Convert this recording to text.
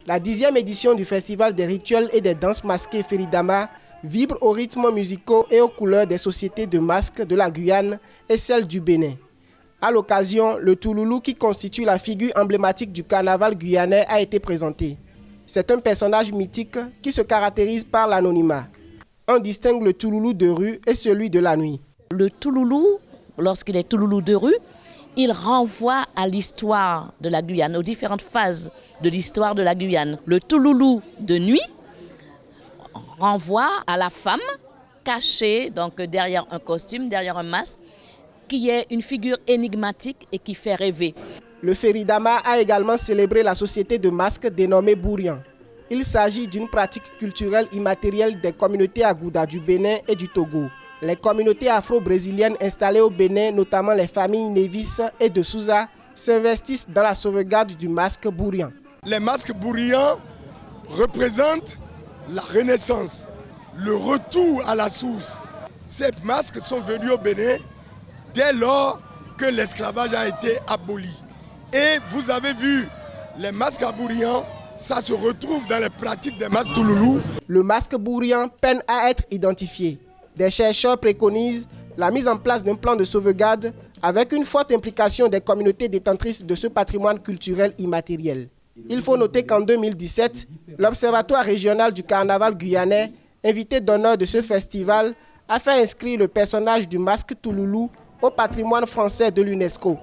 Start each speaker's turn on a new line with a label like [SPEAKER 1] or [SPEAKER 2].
[SPEAKER 1] La 10e édition du Festival des rituels et des danses masquées Feridama vibre aux rythmes musicaux et aux couleurs des sociétés de masques de la Guyane et celles du Bénin. À l'occasion, le Touloulou, qui constitue la figure emblématique du carnaval guyanais, a été présenté. C'est un personnage mythique qui se caractérise par l'anonymat. On distingue le Touloulou de rue et celui de la nuit.
[SPEAKER 2] Le Touloulou, lorsqu'il est Touloulou de rue, il renvoie à l'histoire de la Guyane, aux différentes phases de l'histoire de la Guyane. Le Touloulou de nuit renvoie à la femme cachée donc derrière un costume, derrière un masque, qui est une figure énigmatique et qui fait rêver.
[SPEAKER 1] Le Feridama a également célébré la société de masques dénommée Bourian. Il s'agit d'une pratique culturelle immatérielle des communautés Agouda du Bénin et du Togo. Les communautés afro-brésiliennes installées au Bénin, notamment les familles Nevis et de Souza, s'investissent dans la sauvegarde du masque Bourian.
[SPEAKER 3] Les masques Bourian représentent la renaissance, le retour à la source. Ces masques sont venus au Bénin dès lors que l'esclavage a été aboli. Et vous avez vu, les masques à Bourian, ça se retrouve dans les pratiques des masques Touloulou.
[SPEAKER 1] Le masque Bourian peine à être identifié. Des chercheurs préconisent la mise en place d'un plan de sauvegarde avec une forte implication des communautés détentrices de ce patrimoine culturel immatériel. Il faut noter qu'en 2017, l'Observatoire régional du carnaval guyanais, invité d'honneur de ce festival, a fait inscrire le personnage du masque Touloulou au patrimoine français de l'UNESCO.